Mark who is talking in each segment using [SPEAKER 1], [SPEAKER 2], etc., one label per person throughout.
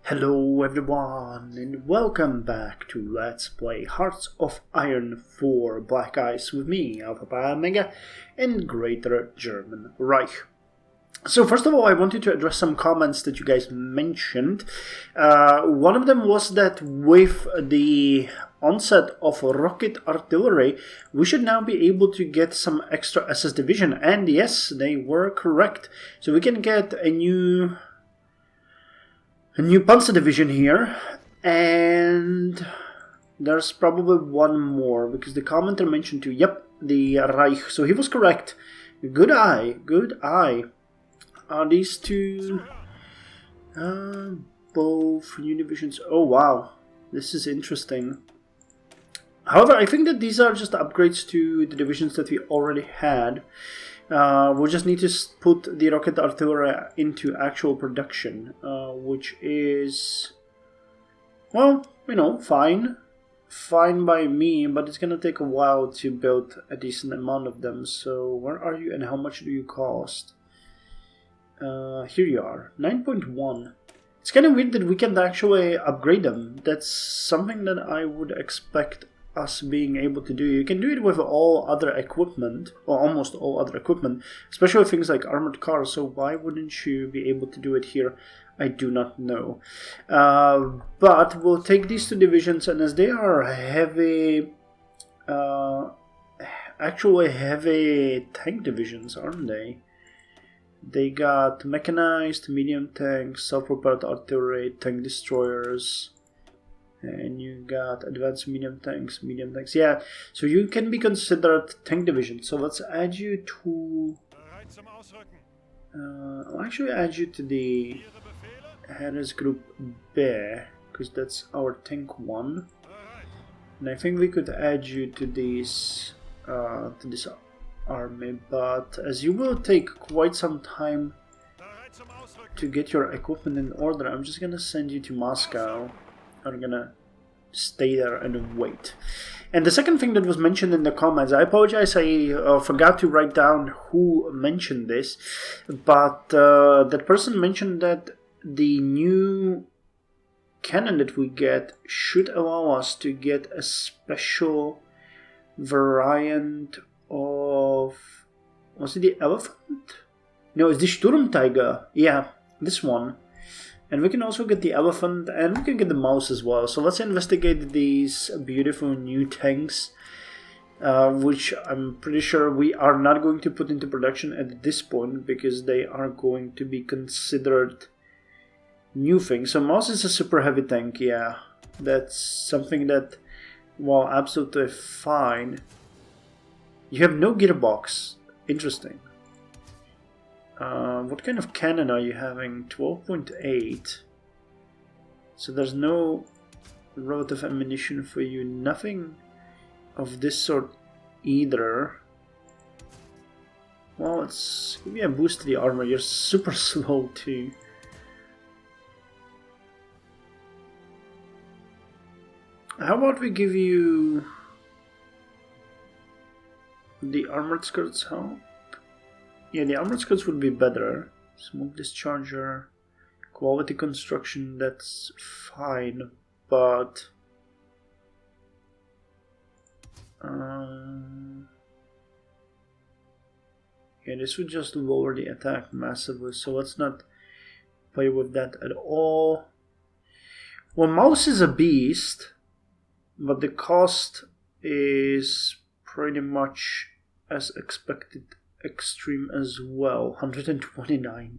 [SPEAKER 1] Hello everyone and welcome back to Let's Play Hearts of Iron 4 Black Ice with me, Alpha Mega, in Greater German Reich. So first of all, I wanted to address some comments that you guys mentioned. One of them was that with the onset of rocket artillery, we should now be able to get some extra SS division, and yes, they were correct. So we can get a new Panzer division here, and there's probably one more, because the commenter mentioned too, yep, the Reich, so he was correct. Good eye, good eye. Are these two both new divisions? Oh wow, this is interesting. However, I think that these are just upgrades to the divisions that we already had. We'll just need to put the rocket artillery into actual production, which is, well, you know, fine by me, but it's gonna take a while to build a decent amount of them. So where are you and how much do you cost? Here you are, 9.1. It's kind of weird that we can't actually upgrade them. That's something that I would expect us being able to do. You can do it with all other equipment, or almost all other equipment, especially things like armored cars, so why wouldn't you be able to do it here? I do not know. But we'll take these two divisions, and as they are heavy, actually heavy tank divisions, aren't they? They got mechanized, medium tanks, self-propelled artillery, tank destroyers, and you got advanced medium tanks. Yeah, so you can be considered tank division. So let's add you to... I'll actually add you to the Harris Group B, because that's our tank one. And I think we could add you to these, to this army, but as you will take quite some time to get your equipment in order, I'm just gonna send you to Moscow. I'm gonna stay there and wait. And the second thing that was mentioned in the comments, I apologize, I forgot to write down who mentioned this, but that person mentioned that the new cannon that we get should allow us to get a special variant of, was it the elephant? No, it's the Sturmtiger. Yeah, this one. And we can also get the elephant, and we can get the mouse as well. So let's investigate these beautiful new tanks, which I'm pretty sure we are not going to put into production at this point, because they are going to be considered new things. So mouse is a super heavy tank, yeah. That's something that, well, absolutely fine. You have no gearbox. Interesting. What kind of cannon are you having? 12.8. So there's no relative ammunition for you. Nothing of this sort either. Well, let's give you a boost to the armor. You're super slow too. How about we give you the armored skirts help? Yeah, the armored skirts would be better. Smoke discharger, quality construction, that's fine, but yeah, this would just lower the attack massively, so let's not play with that at all. Well, mouse is a beast, but the cost is pretty much as expected. Extreme as well, 129.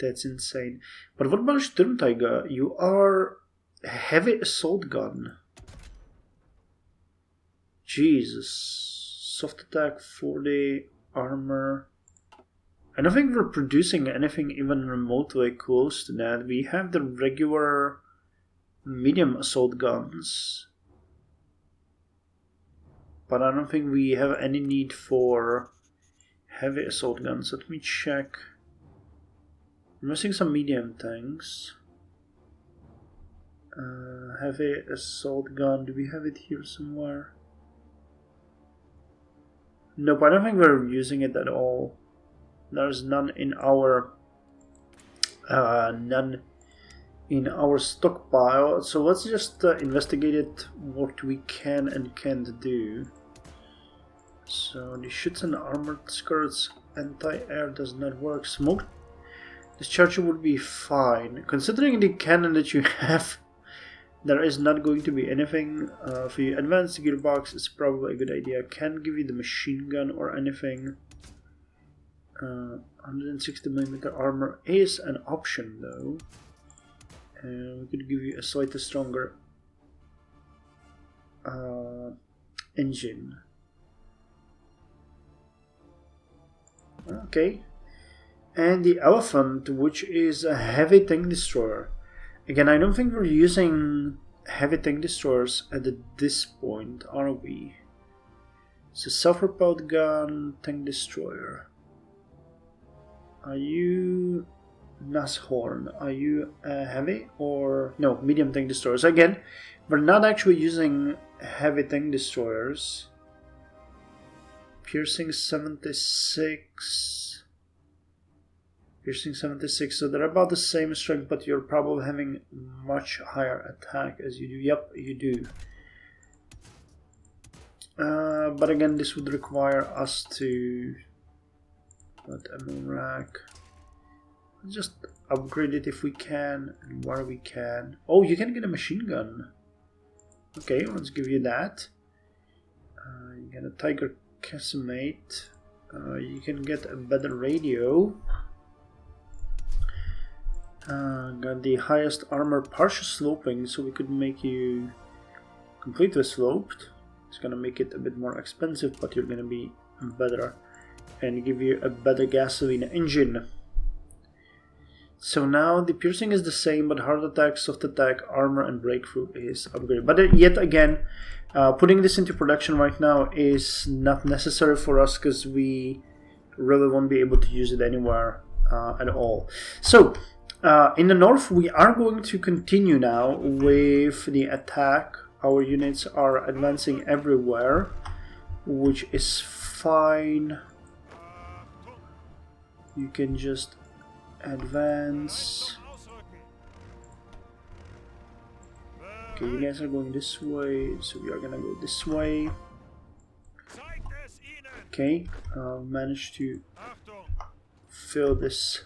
[SPEAKER 1] That's insane. But what about Sturmtiger? You are a heavy assault gun. Jesus. Soft attack, 40, armor. I don't think we're producing anything even remotely close to that. We have the regular medium assault guns, but I don't think we have any need for heavy assault guns. Let me check. We're missing some medium tanks. Heavy assault gun. Do we have it here somewhere? Nope, I don't think we're using it at all. There's none in our none in our stockpile. So let's just investigate it, what we can and can't do. So the shoots and armored skirts, anti-air does not work. Smoke discharge would be fine. Considering the cannon that you have, there is not going to be anything for you. Advanced gearbox is probably a good idea. Can't give you the machine gun or anything. 160mm armor is an option though. We could give you a slightly stronger engine. Okay. And the elephant, which is a heavy tank destroyer. Again, I don't think we're using heavy tank destroyers at this point, are we? It's a self-propelled gun, tank destroyer. Are you Nashorn? Are you heavy or no, medium tank destroyers? Again, we're not actually using heavy tank destroyers. Piercing 76. Piercing 76, so they're about the same strength, but you're probably having much higher attack as you do. Yep, you do. But again, this would require us to put ammo rack. Just upgrade it if we can, and where we can. Oh, you can get a machine gun. Okay, let's give you that. You get a Tiger Casimate. You can get a better radio. Got the highest armor, partial sloping, so we could make you completely sloped. It's gonna make it a bit more expensive, but you're gonna be better and give you a better gasoline engine. So now the piercing is the same, but hard attack, soft attack, armor, and breakthrough is upgraded. But yet again, putting this into production right now is not necessary for us because we really won't be able to use it anywhere at all. So in the north, we are going to continue now with the attack. Our units are advancing everywhere, which is fine. You can just advance. Okay, you guys are going this way, so we are gonna go this way. Okay, managed to fill this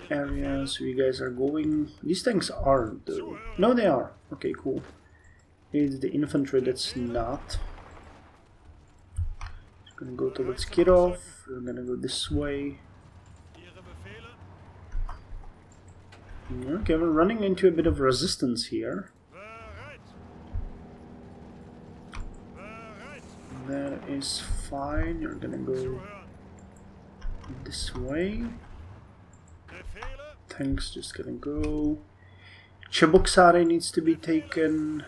[SPEAKER 1] area, so you guys are going. These tanks aren't though. No, they are. Okay, cool. It's the infantry that's not. Just gonna go towards Kirov. We're gonna go this way. Okay, we're running into a bit of resistance here. That is fine. You're gonna go this way. Tanks just gonna go. Cheboksary needs to be taken.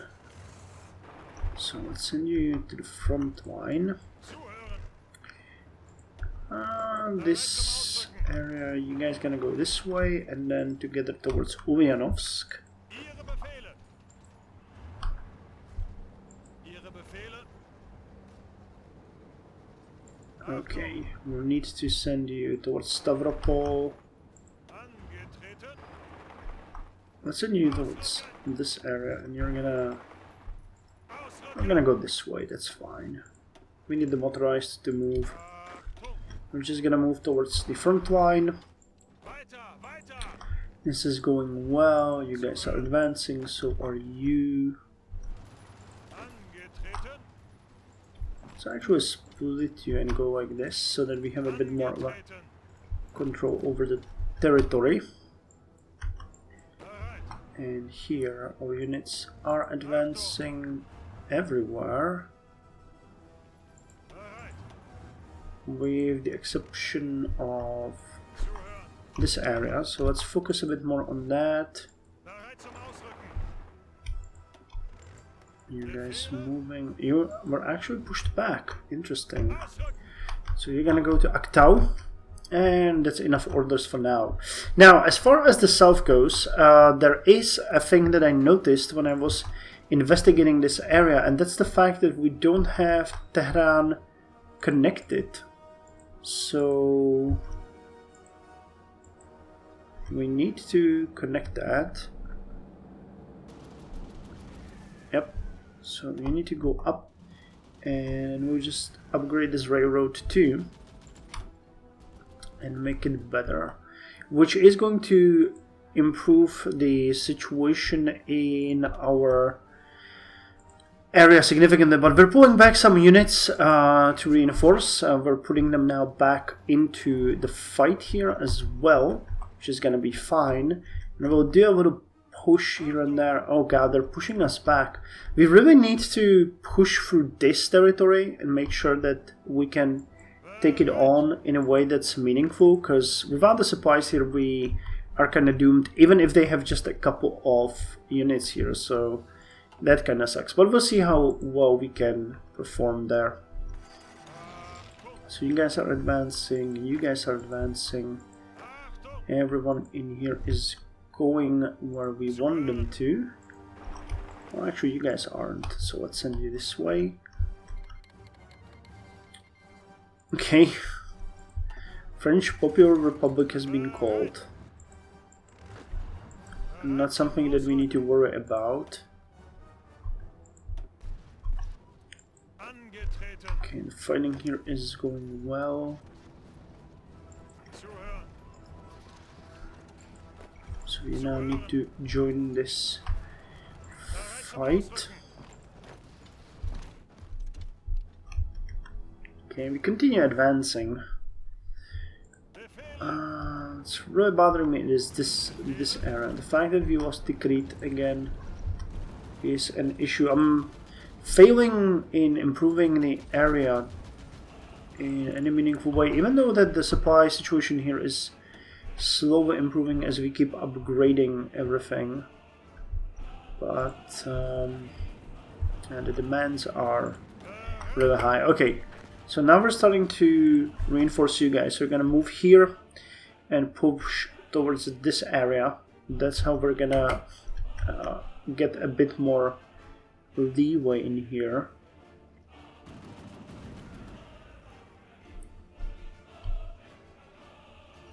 [SPEAKER 1] So let's send you to the front line. This area, you guys gonna go this way and then together towards Ulyanovsk. Okay, we'll need to send you towards Stavropol. Let's send you towards this area, and you're gonna... I'm gonna go this way, that's fine. We need the motorized to move. We're just gonna move towards the front line. This is going well, you guys are advancing, so are you. So actually split you and go like this, so that we have a bit more of a control over the territory. And here our units are advancing everywhere, with the exception of this area, so let's focus a bit more on that. You guys moving, you were actually pushed back, interesting. So you're gonna go to Aktau, and that's enough orders for now. Now, as far as the south goes, there is a thing that I noticed when I was investigating this area, and that's the fact that we don't have Tehran connected. So we need to connect that. Yep, so we need to go up, and we'll just upgrade this railroad too and make it better, which is going to improve the situation in our area significantly. But we're pulling back some units to reinforce. We're putting them now back into the fight here as well, which is gonna be fine. And we'll do a little push here and there. Oh god, they're pushing us back. We really need to push through this territory and make sure that we can take it on in a way that's meaningful, because without the supplies here we are kind of doomed, even if they have just a couple of units here, so that kind of sucks. But we'll see how well we can perform there. So you guys are advancing, you guys are advancing, everyone in here is going where we want them to. Well, actually you guys aren't, so let's send you this way. Okay, French Popular Republic has been called. Not something that we need to worry about. Okay, the fighting here is going well. So we now need to join this fight. Okay, we continue advancing. It's really bothering me is this area. The fact that we lost Tikrit again is an issue. I'm failing in improving the area in any meaningful way, even though that the supply situation here is slowly improving as we keep upgrading everything. But and the demands are really high. Okay. So now we're starting to reinforce you guys. So we're gonna move here and push towards this area. That's how we're gonna get a bit more leeway in here.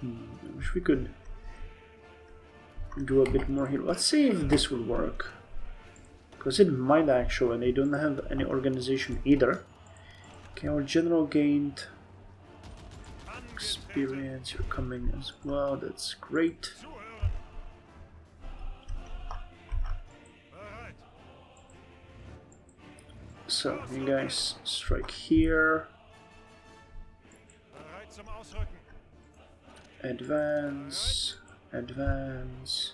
[SPEAKER 1] I wish we could do a bit more here. Let's see if this will work, because it might actually. They don't have any organization either. Okay, our general gained experience. You're coming as well. That's great. So you guys strike here. Advance. Advance.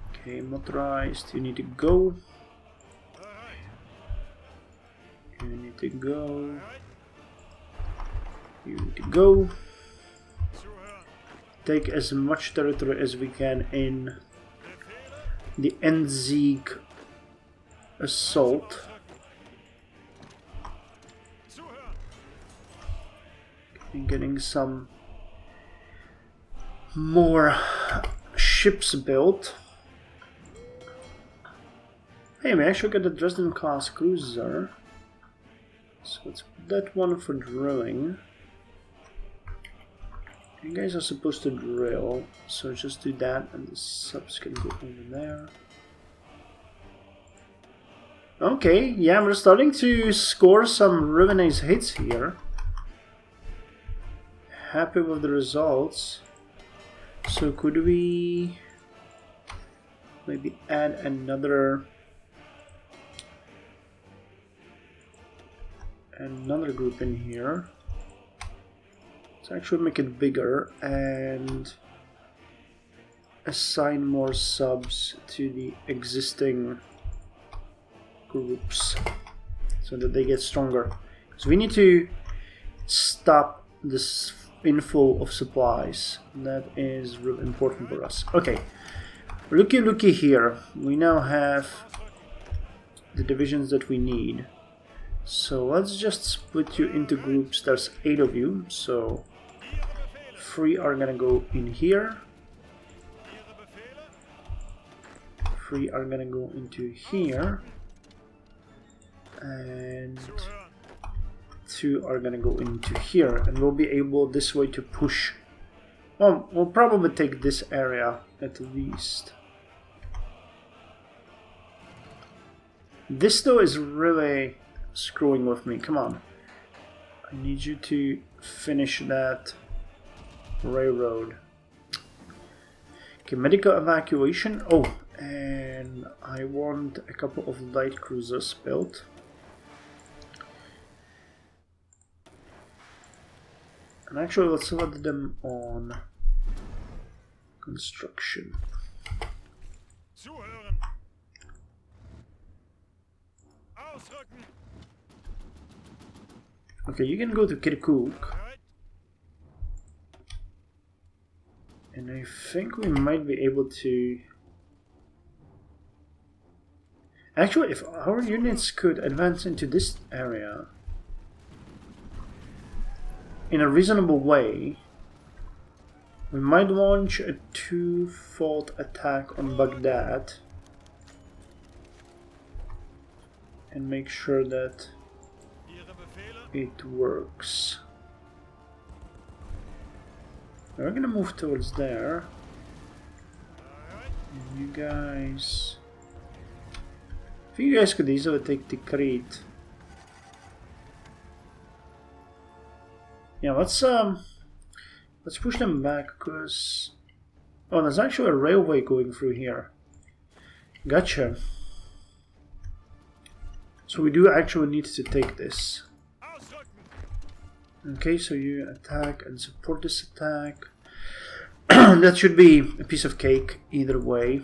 [SPEAKER 1] Okay, motorized. You need to go. You need to go. You need to go. Take as much territory as we can in the NSB assault. And getting some more ships built. Hey, we actually got a Dresden class cruiser. So let's put that one for drilling. You guys are supposed to drill, so just do that and the subs can go over there. Okay, yeah, we're starting to score some really nice hits here. Happy with the results. So could we maybe add another group in here? Let's actually make it bigger and assign more subs to the existing groups so that they get stronger. So we need to stop this inflow of supplies. That is really important for us. Okay, looky here. We now have the divisions that we need. So let's just split you into groups. There's 8 of you, so 3 are gonna go in here. 3 are gonna go into here. And 2 are gonna go into here, and we'll be able this way to push Well, we'll probably take this area at least. This though is really screwing with me. Come on. I need you to finish that railroad. Okay, medical evacuation. Oh, and I want a couple of light cruisers built. And actually, let's let them on construction. Okay, you can go to Kirkuk. And I think we might be able to... Actually, if our units could advance into this area in a reasonable way, we might launch a two-fold attack on Baghdad and make sure that it works. We're gonna move towards there. And you guys... I think you guys could easily take Tikrit. Yeah, let's push them back, because... Oh, there's actually a railway going through here. Gotcha. So we do actually need to take this. Okay, so you attack and support this attack. That should be a piece of cake either way.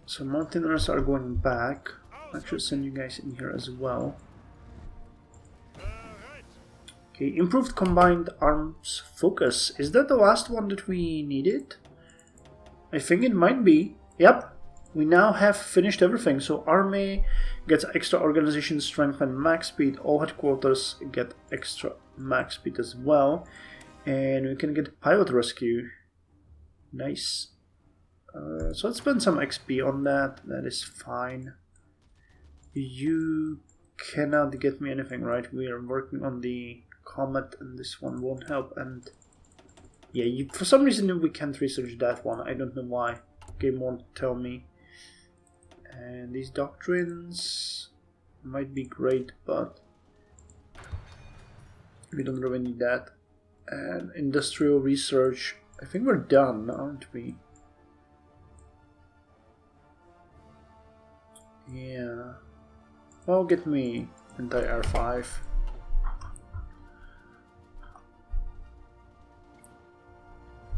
[SPEAKER 1] So mountaineers are going back. I'll actually send you guys in here as well. Okay, improved combined arms focus. Is that the last one that we needed? I think it might be. Yep. We now have finished everything, so army gets extra organization strength and max speed, all headquarters get extra max speed as well, and we can get pilot rescue. Nice. So let's spend some XP on that, that is fine. You cannot get me anything, right? We are working on the Comet and this one won't help, and yeah, for some reason we can't research that one, I don't know why. Game won't tell me. And these doctrines might be great, but we don't really need that. And industrial research, I think we're done, aren't we? Yeah. Well, get me anti-R5.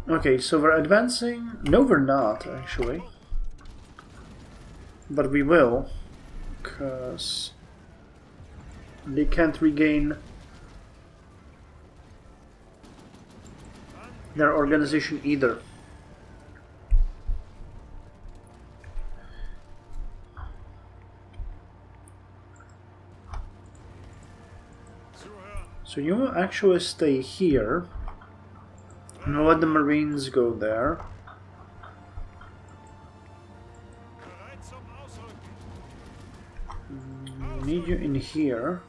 [SPEAKER 1] Okay, so we're advancing. No, we're not, actually. But we will, because they can't regain their organization either. So you will actually stay here and let the Marines go there. Need you in here.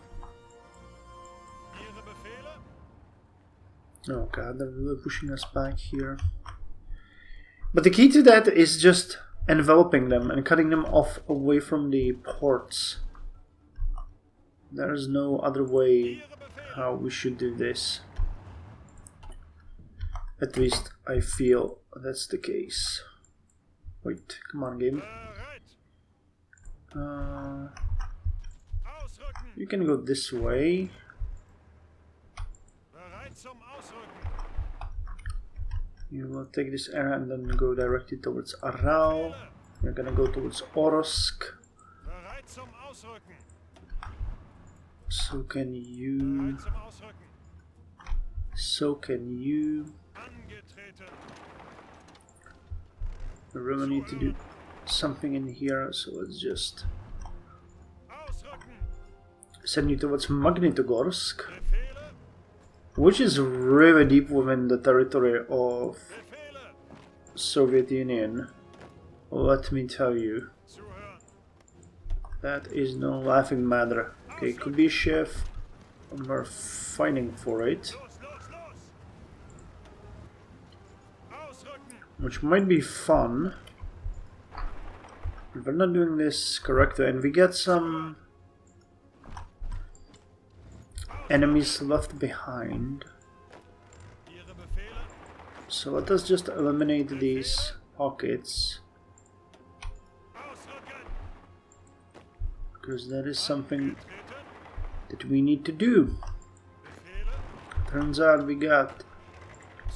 [SPEAKER 1] Oh god, they're really pushing us back here. But the key to that is just enveloping them and cutting them off away from the ports. There's no other way how we should do this. At least I feel that's the case. Wait, come on, game. You can go this way. You will take this area and then go directly towards Aral. We're gonna go towards Orsk. So can you. So can you. We really need to do something in here, so let's just send you towards Magnitogorsk, which is really deep within the territory of Soviet Union. Let me tell you, that is no laughing matter. Okay, Kubyshev, we're fighting for it. which might be fun. If we're not doing this correctly and we get some enemies left behind. So let us just eliminate these pockets, because that is something that we need to do. Turns out we got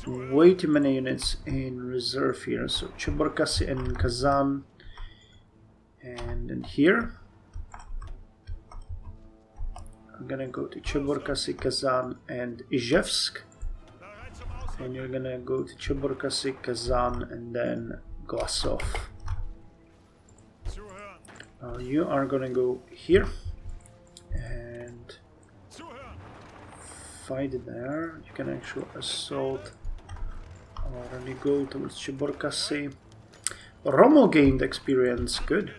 [SPEAKER 1] way too many units in reserve here. So Cherburkasy and Kazan, and then here I'm gonna go to Cherburkasy, Kazan, and Izhevsk. And you're gonna go to Cherburkasy, Kazan, and then Glasov. You are gonna go here and fight there. You can actually assault or you go towards Cherburkasy. Rommel gained experience, good.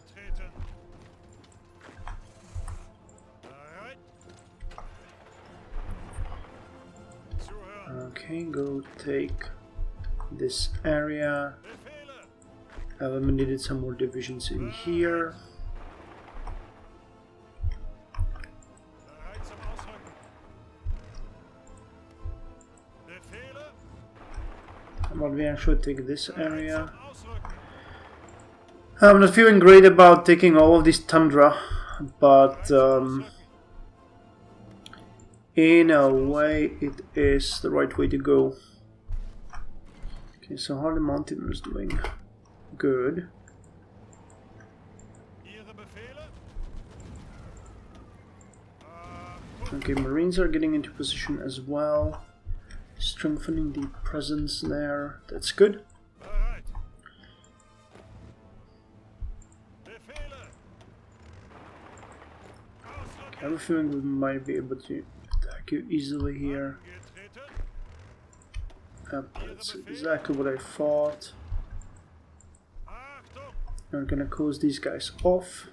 [SPEAKER 1] Okay, go take this area. Eliminated some more divisions in here. How about we actually take this area? I'm not feeling great about taking all of this tundra, but in a way it is the right way to go. Okay, so how are the Mountaineers doing? Good. Okay, Marines are getting into position as well. Strengthening the presence there. That's good. Okay, I have a feeling we might be able to attack you easily here. That's exactly what I thought. We're gonna close these guys off.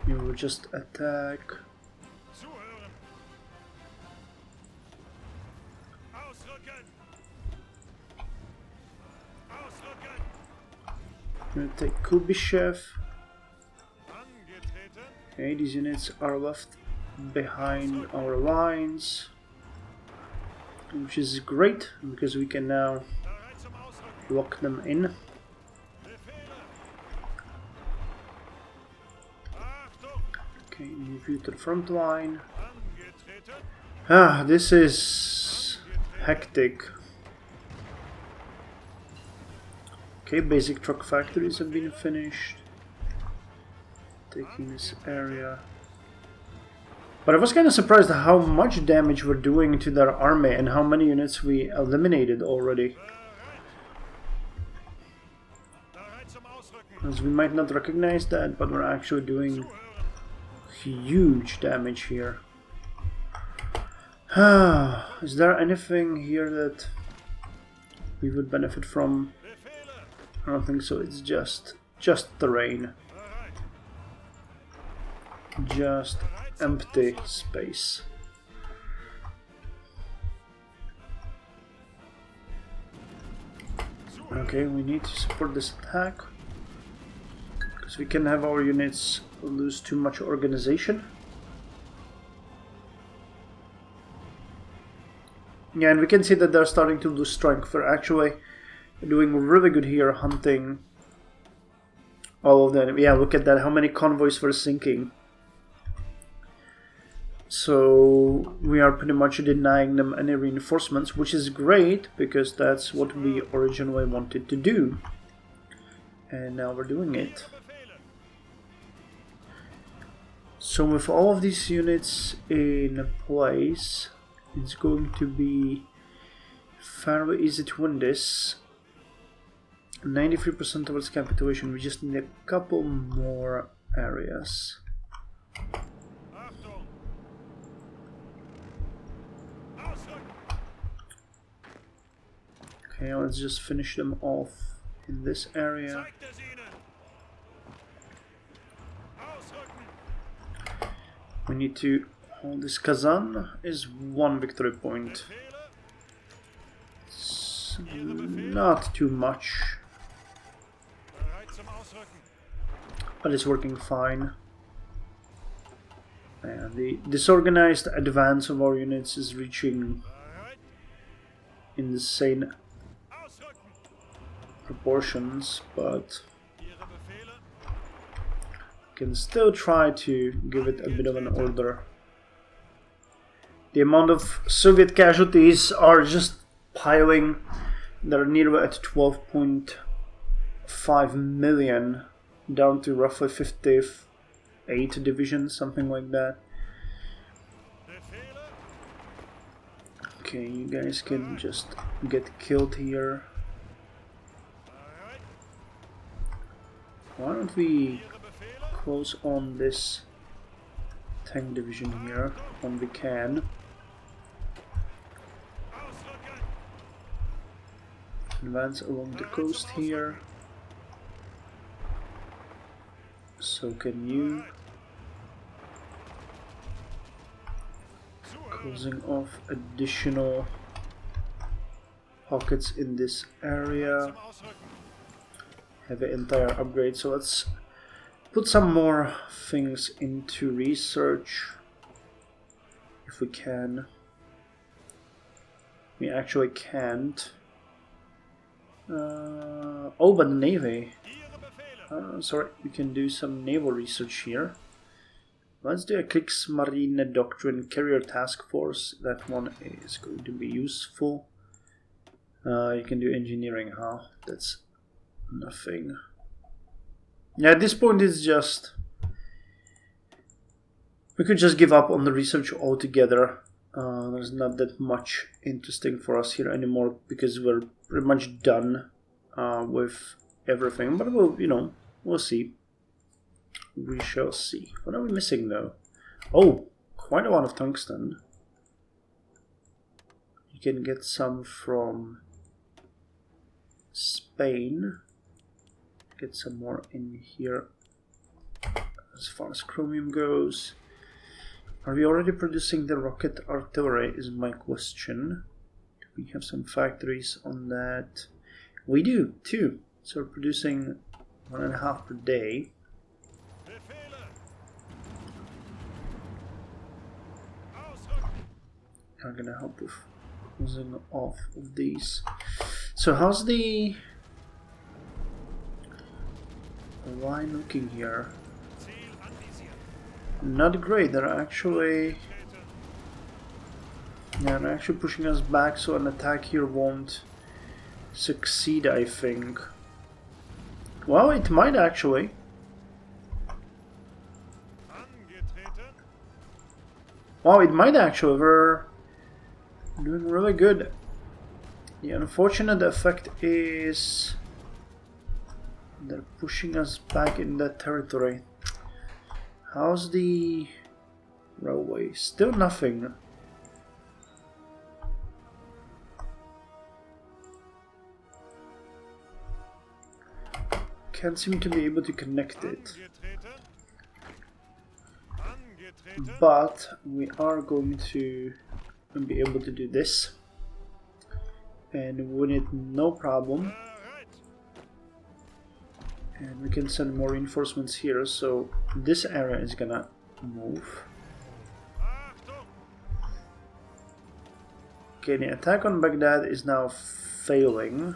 [SPEAKER 1] You will just attack. I'm gonna take Kubyshev. Okay, these units are left behind our lines, which is great because we can now lock them in. Okay, move you to the front line. This is hectic. Okay, basic truck factories have been finished. Taking this area. But I was kind of surprised at how much damage we're doing to their army and how many units we eliminated already. Because we might not recognize that, but we're actually doing huge damage here. Is there anything here that we would benefit from? I don't think so. It's just terrain. Just empty space. Okay, we need to support this attack because we can have our units lose too much organization. Yeah, and we can see that they're starting to lose strength. They're actually doing really good here, hunting all of them. Yeah, look at that, how many convoys were sinking. So we are pretty much denying them any reinforcements, which is great because that's what we originally wanted to do. And now we're doing it. So with all of these units in place, it's going to be fairly easy to win this. 93% of its capitulation. We just need a couple more areas. Okay, let's just finish them off in this area. We need to hold this. Kazan is one victory point. not too much, but it's working fine. And the disorganized advance of our units is reaching insane proportions, but can still try to give it a bit of an order. The amount of Soviet casualties are just piling. They're nearly at 12.5 million, down to roughly 58 divisions, something like that. Okay, you guys can just get killed here. Why don't we close on this tank division here when we can. Advance along the coast here. So can you. Closing off additional pockets in this area. Have an entire upgrade. So let's put some more things into research if we can. We actually can't. Oh, but the Navy. Sorry, we can do some naval research here. Let's do a Kriegsmarine Doctrine Carrier Task Force. That one is going to be useful. You can do engineering, huh? That's nothing. Yeah, at this point it's just... we could just give up on the research altogether. There's not that much interesting for us here anymore because we're pretty much done with everything. But we'll, we'll see. We shall see. What are we missing though? Oh, quite a lot of tungsten. You can get some from Spain. Get some more in here as far as chromium goes. Are we already producing the rocket artillery is my question. Do we have some factories on that? We do, too. So we're producing 1.5 per day. I'm gonna help with closing off of these. So how's the line looking here? Not great. They're actually pushing us back, so an attack here won't succeed, I think. Well, it might actually. Wow, it might actually. We're doing really good. The unfortunate effect is they're pushing us back in that territory. How's the railway? Still nothing. Can't seem to be able to connect it. But we are going to be able to do this and win it no problem. And we can send more reinforcements here, so this area is gonna move. Okay, the attack on Baghdad is now failing,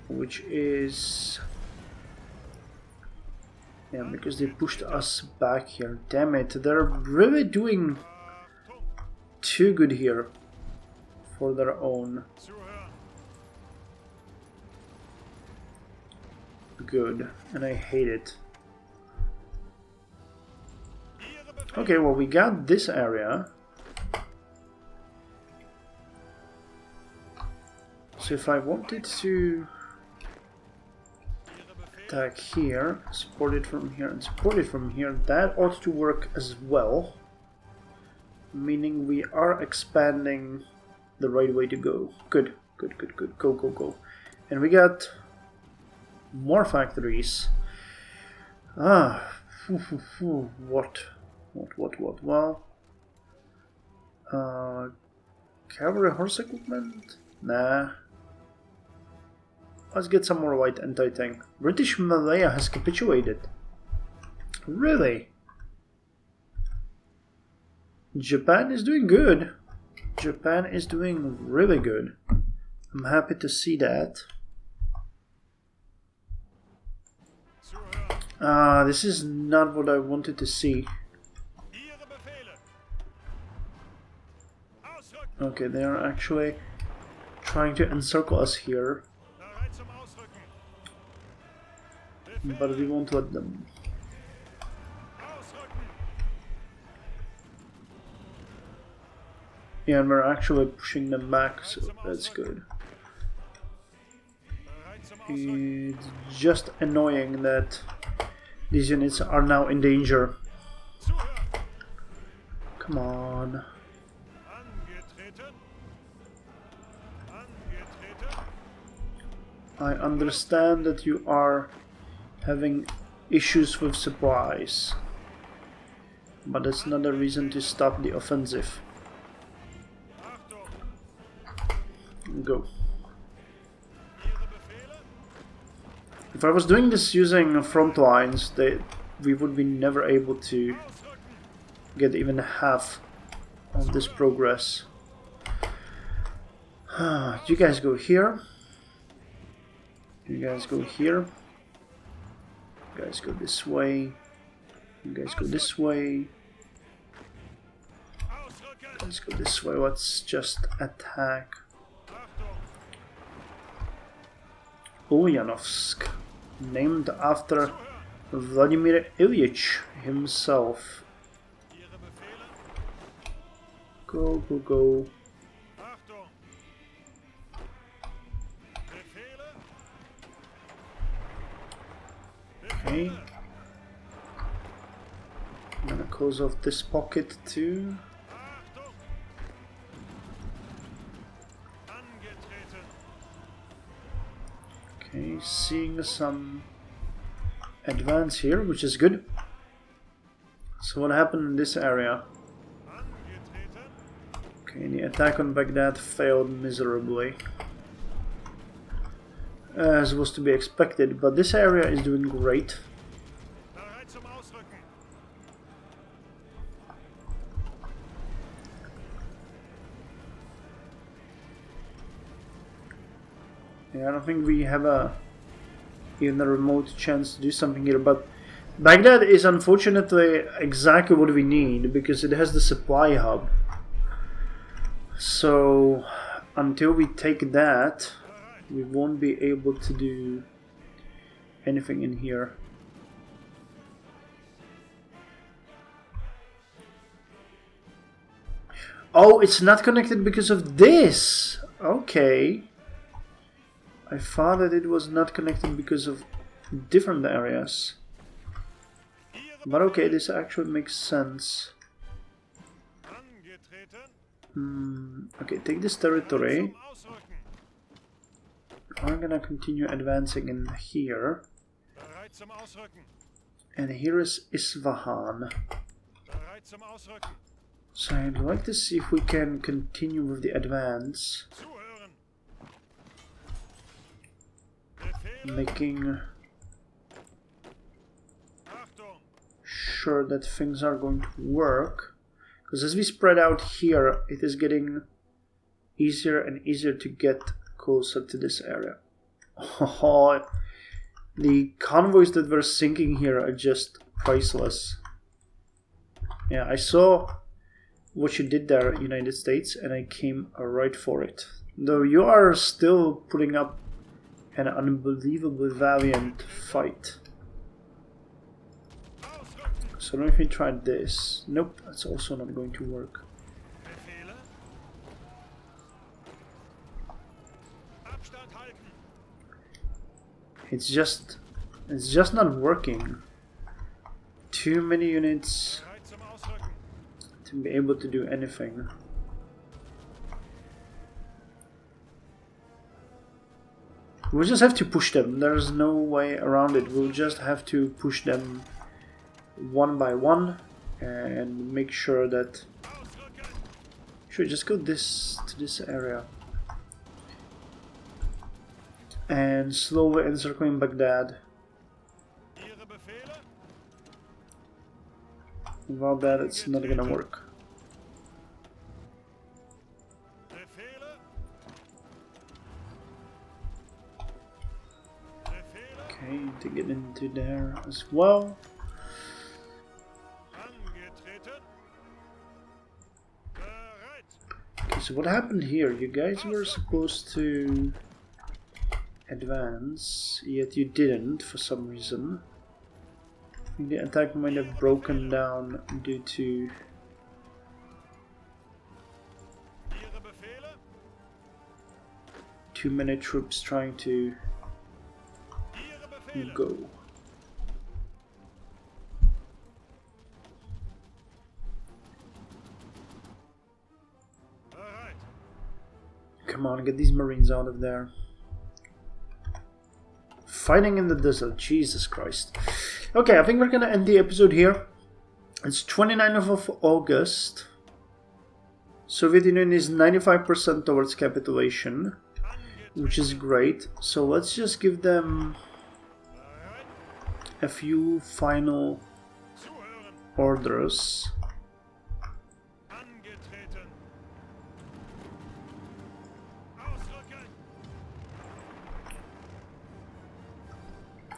[SPEAKER 1] which is... yeah, because they pushed us back here. Damn it, they're really doing too good here for their own good, and I hate it. Okay, well, we got this area. So if I wanted to attack here, support it from here, and support it from here, that ought to work as well. Meaning we are expanding the right way to go. Good, good, good, good. Go, go, go. And we got more factories. What? Well, cavalry horse equipment? Nah. Let's get some more light anti-tank. British Malaya has capitulated. Really? Japan is doing good. Japan is doing really good. I'm happy to see that. This is not what I wanted to see. Okay, they are actually trying to encircle us here. But we won't let them. Yeah, and we're actually pushing them back, so that's good. It's just annoying that these units are now in danger. Come on. I understand that you are having issues with supplies, but that's not a reason to stop the offensive. Go. If I was doing this using front lines, we would be never able to get even half of this progress. You guys go here. You guys go here. You guys go this way. You guys go this way. You guys go this way. Let's just attack Ulyanovsk, named after Vladimir Ilyich himself. Go, go, go. Okay. I'm gonna close off this pocket too. Okay, seeing some advance here, which is good. So what happened in this area? Okay, the attack on Baghdad failed miserably, as was to be expected, but this area is doing great. Yeah, I don't think we have even a remote chance to do something here, but Baghdad is unfortunately exactly what we need because it has the supply hub. So until we take that, we won't be able to do anything in here. Oh, it's not connected because of this! Okay. I thought that it was not connected because of different areas. But okay, this actually makes sense. Okay, take this territory. I'm gonna continue advancing in here. And here is Isfahan. So I'd like to see if we can continue with the advance. Making sure that things are going to work. Because as we spread out here, it is getting easier and easier to get closer to this area. Oh, the convoys that we're sinking here are just priceless. Yeah, I saw what you did there, United States, and I came right for it. Though you are still putting up an unbelievably valiant fight. So let me try this. Nope, that's also not going to work. It's just not working. Too many units to be able to do anything. We'll just have to push them. There's no way around it. We'll just have to push them one by one and make sure that... Should we just go to this area? and slowly encircling Baghdad. Without that, it's not gonna work. Okay, to get into there as well. Okay, so what happened here? You guys were supposed to advance, yet you didn't for some reason. I think the attack might have broken down due to too many troops trying to go. Come on, get these Marines out of there. Fighting in the desert, Jesus Christ. Okay, I think we're gonna end the episode here. It's 29th of August. Soviet Union is 95% towards capitulation, which is great. So let's just give them a few final orders.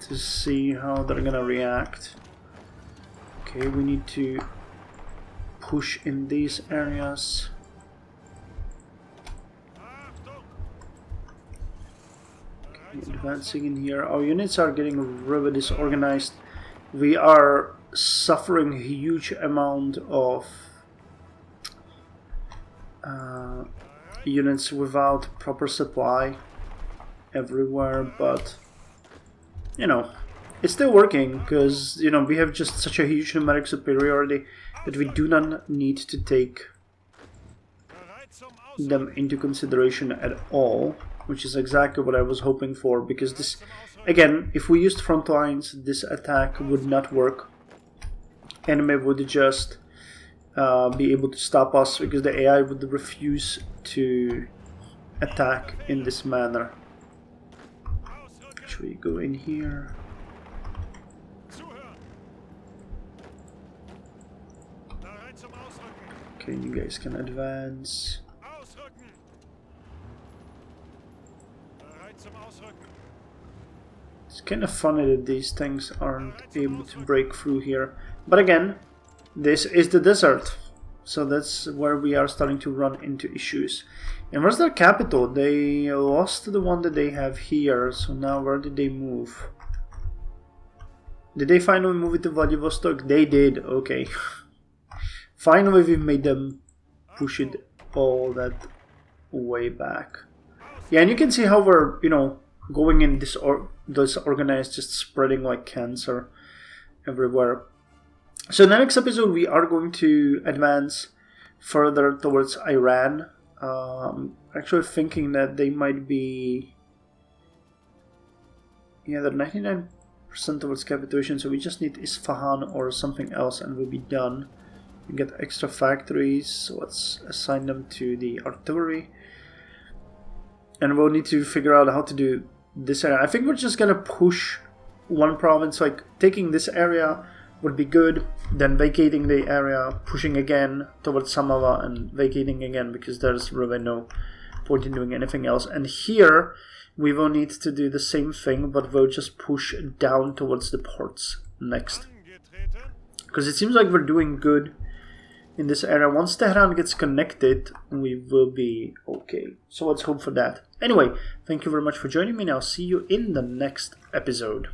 [SPEAKER 1] To see how they're gonna react. Okay, we need to push in these areas. Okay, advancing in here. Our units are getting really disorganized. We are suffering a huge amount of units without proper supply everywhere, but you know, it's still working because, you know, we have just such a huge numeric superiority that we do not need to take them into consideration at all, which is exactly what I was hoping for, because this, again, if we used front lines, this attack would not work. Enemy would just be able to stop us because the AI would refuse to attack in this manner. Should we go in here? Okay, you guys can advance. It's kind of funny that these things aren't able to break through here. But again, this is the desert. So that's where we are starting to run into issues. And where's their capital? They lost the one that they have here. So now where did they move? Did they finally move it to Vladivostok? They did. Okay. Finally we've made them push it all that way back. Yeah, and you can see how we're, you know, going in disorganized, just spreading like cancer everywhere. So in the next episode we are going to advance further towards Iran. Actually thinking that they might be, yeah, they're 99% towards capitulation, so we just need Isfahan or something else and we'll be done. We get extra factories, so let's assign them to the artillery. And we'll need to figure out how to do this area. I think we're just gonna push one province, like taking this area would be good, then vacating the area, pushing again towards Samava and vacating again, because there's really no point in doing anything else. And here we will need to do the same thing, but we'll just push down towards the ports next, because it seems like we're doing good in this area. Once Tehran gets connected, we will be okay. So let's hope for that. Anyway, thank you very much for joining me, and I'll see you in the next episode.